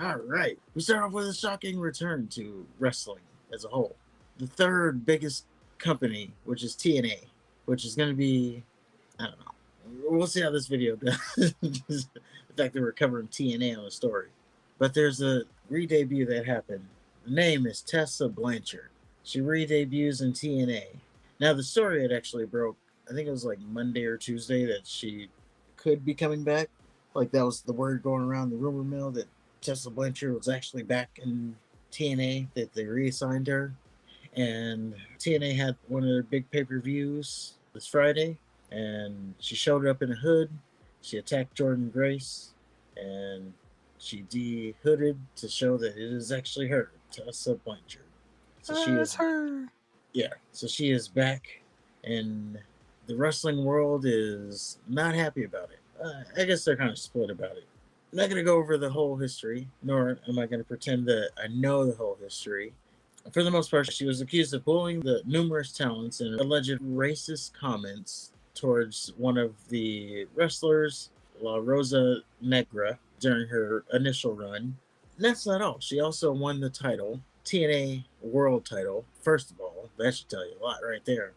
All right. We start off with a shocking return to wrestling as a whole. The third biggest company, which is TNA, which is going to be, I don't know. We'll see how this video does. The fact that we're covering TNA on a story. But there's a re-debut that happened. The name is Tessa Blanchard. She re-debuts in TNA. Now, the story had actually broke, I think it was like Monday or Tuesday, that she could be coming back. Like, that was the word going around the rumor mill that Tessa Blanchard was actually back in TNA, that they reassigned her. And TNA had one of their big pay-per-views this Friday, and she showed up in a hood. She attacked Jordan Grace, and she de-hooded to show that it is actually her, Tessa Blanchard. So she That's is, her. yeah. So she is back, and the wrestling world is not happy about it. I guess they're kind of split about it. I'm not going to go over the whole history, nor am I going to pretend that I know the whole history. For the most part, she was accused of bullying the numerous talents and alleged racist comments towards one of the wrestlers, La Rosa Negra, during her initial run. And that's not all. She also won the title, TNA World title. First of all, that should tell you a lot right there.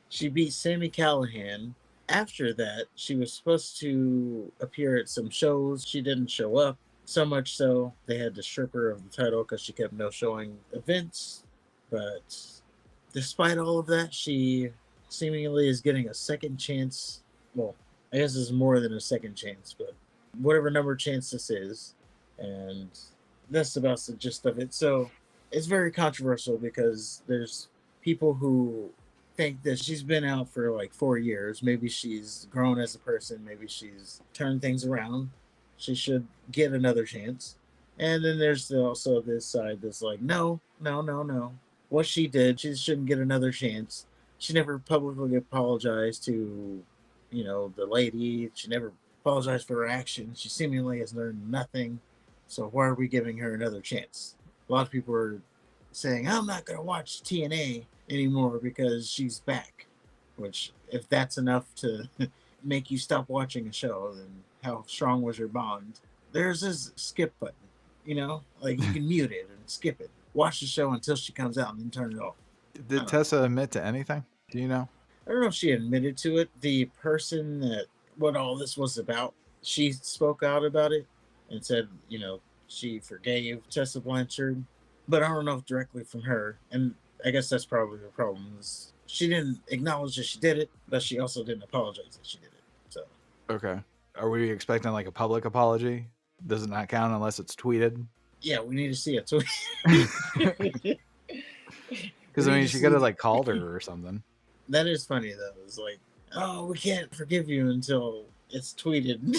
She beat Sammy Callahan. After that, she was supposed to appear at some shows. She didn't show up. So much so, they had to strip her of the title because she kept no showing events. But despite all of that, she seemingly is getting a second chance. Well, I guess it's more than a second chance, but whatever number chance this is. And that's about the gist of it. So it's very controversial because there's people who think that she's been out for like 4 years. Maybe she's grown as a person. Maybe she's turned things around. She should get another chance. And then there's also this side that's like, no, no, no, no. What she did, she shouldn't get another chance. She never publicly apologized to, the lady. She never apologized for her actions. She seemingly has learned nothing. So why are we giving her another chance? A lot of people are saying, I'm not going to watch TNA anymore because she's back. Which, if that's enough to make you stop watching a show, then how strong was your bond? There's this skip button, like you can mute it and skip it. Watch the show until she comes out and then turn it off. Did Tessa admit to anything? Do you know? I don't know if she admitted to it. The person that what all this was about, she spoke out about it and said, she forgave Tessa Blanchard, but I don't know if directly from her. And I guess that's probably the problem. Is she didn't acknowledge that she did it, but she also didn't apologize that she did it. So Okay. Are we expecting like a public apology? Does it not count unless it's tweeted? yeah, we need to see it. So Because I mean, she could have like called her or something. That is funny though. It's like, oh, we can't forgive you until it's tweeted.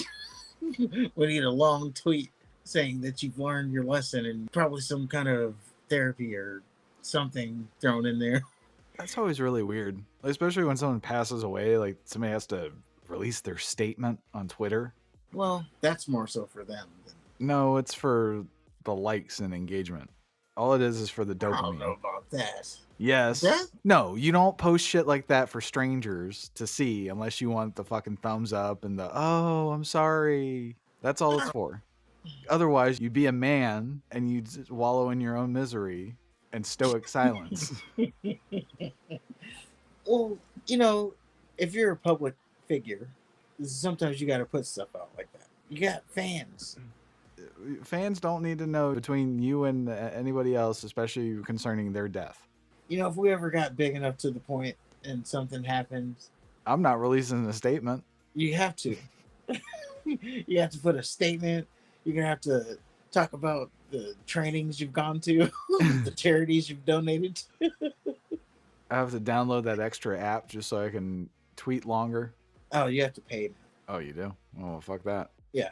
We need a long tweet saying that you've learned your lesson and probably some kind of therapy or something thrown in there. That's always really weird, especially when someone passes away. Like somebody has to release their statement on Twitter. Well, that's more so for them. No, it's for the likes and engagement. All it is for the dopamine. I don't know about that. Yes. That? No, you don't post shit like that for strangers to see unless you want the fucking thumbs up and the, oh, I'm sorry. That's all it's for. Otherwise, you'd be a man and you'd wallow in your own misery and stoic silence. Well, if you're a public figure, sometimes you got to put stuff out like that. You got fans. Fans don't need to know between you and anybody else, especially concerning their death. If we ever got big enough to the point and something happens, I'm not releasing a statement. You have to. You have to put a statement. You're going to have to talk about the trainings you've gone to, the charities you've donated to. I have to download that extra app just so I can tweet longer. Oh, you have to pay. Oh, you do? Oh, fuck that. Yeah.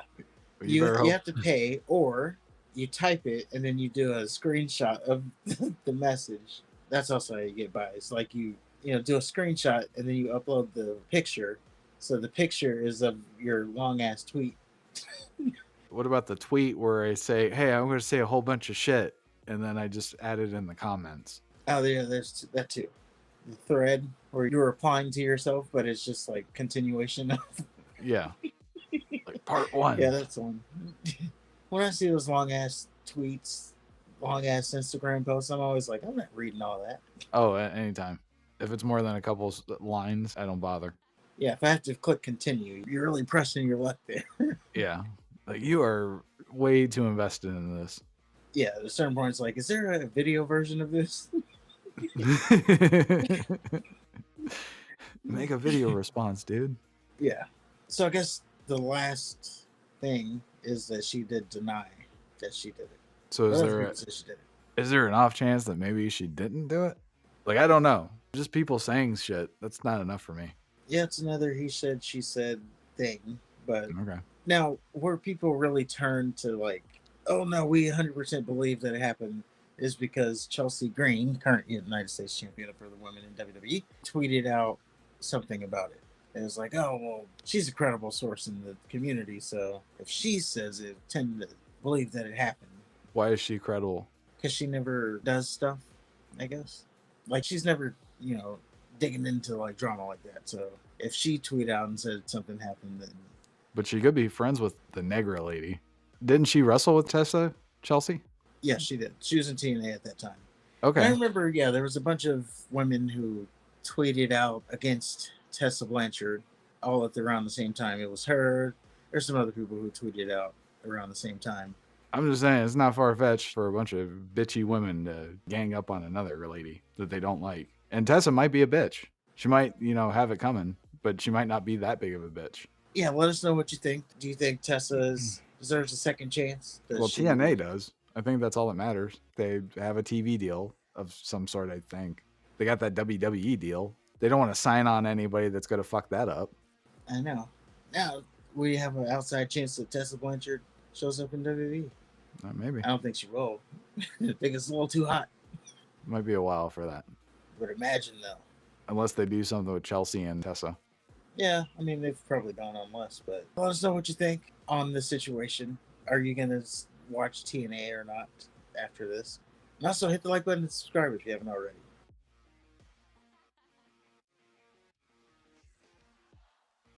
You have to pay, or you type it and then you do a screenshot of the message. That's also how you get by. It's like you do a screenshot and then you upload the picture. So the picture is of your long ass tweet. What about the tweet where I say, hey, I'm going to say a whole bunch of shit, and then I just add it in the comments? Oh, yeah, there's that too. The thread where you're replying to yourself, but it's just like continuation of. Yeah. Like part one. Yeah, that's one. when I see those long ass tweets, long ass Instagram posts, I'm always like, I'm not reading all that. Oh, at any time. If it's more than a couple lines, I don't bother. Yeah, if I have to click continue, you're really pressing your luck there. Yeah. Like, you are way too invested in this. Yeah, at a certain point, it's like, is there a video version of this? Make a video response, dude. Yeah. So I guess the last thing is that she did deny that she did it. So is there an off chance that maybe she didn't do it? Like, I don't know. Just people saying shit, that's not enough for me. Yeah, it's another he said, she said thing. But Okay. now, where people really turn to like, oh no, we 100% believe that it happened, is because Chelsea Green, current United States champion for the women in WWE, tweeted out something about it. It was like, oh, well, she's a credible source in the community, so if she says it, tend to believe that it happened. Why is she credible? Because she never does stuff, I guess. Like, she's never, digging into like drama like that. So if she tweeted out and said something happened, then. But she could be friends with the Negra lady. Didn't she wrestle with Tessa, Chelsea? Yeah, she did. She was in TNA at that time. Okay. I remember, there was a bunch of women who tweeted out against Tessa Blanchard all at around the same time. It was her. There's some other people who tweeted out around the same time. I'm just saying, it's not far-fetched for a bunch of bitchy women to gang up on another lady that they don't like. And Tessa might be a bitch. She might, have it coming, but she might not be that big of a bitch. Yeah, let us know what you think. Do you think Tessa deserves a second chance? TNA does. I think that's all that matters. They have a TV deal of some sort, I think. They got that WWE deal. They don't want to sign on anybody that's going to fuck that up. I know. Now, we have an outside chance that Tessa Blanchard shows up in WWE. Maybe. I don't think she will. I think it's a little too hot. Might be a while for that. But imagine, though. Unless they do something with Chelsea and Tessa. Yeah, I mean, they've probably gone on less, but let us know what you think on the situation. Are you going to watch TNA or not after this? And also hit the like button and subscribe if you haven't already.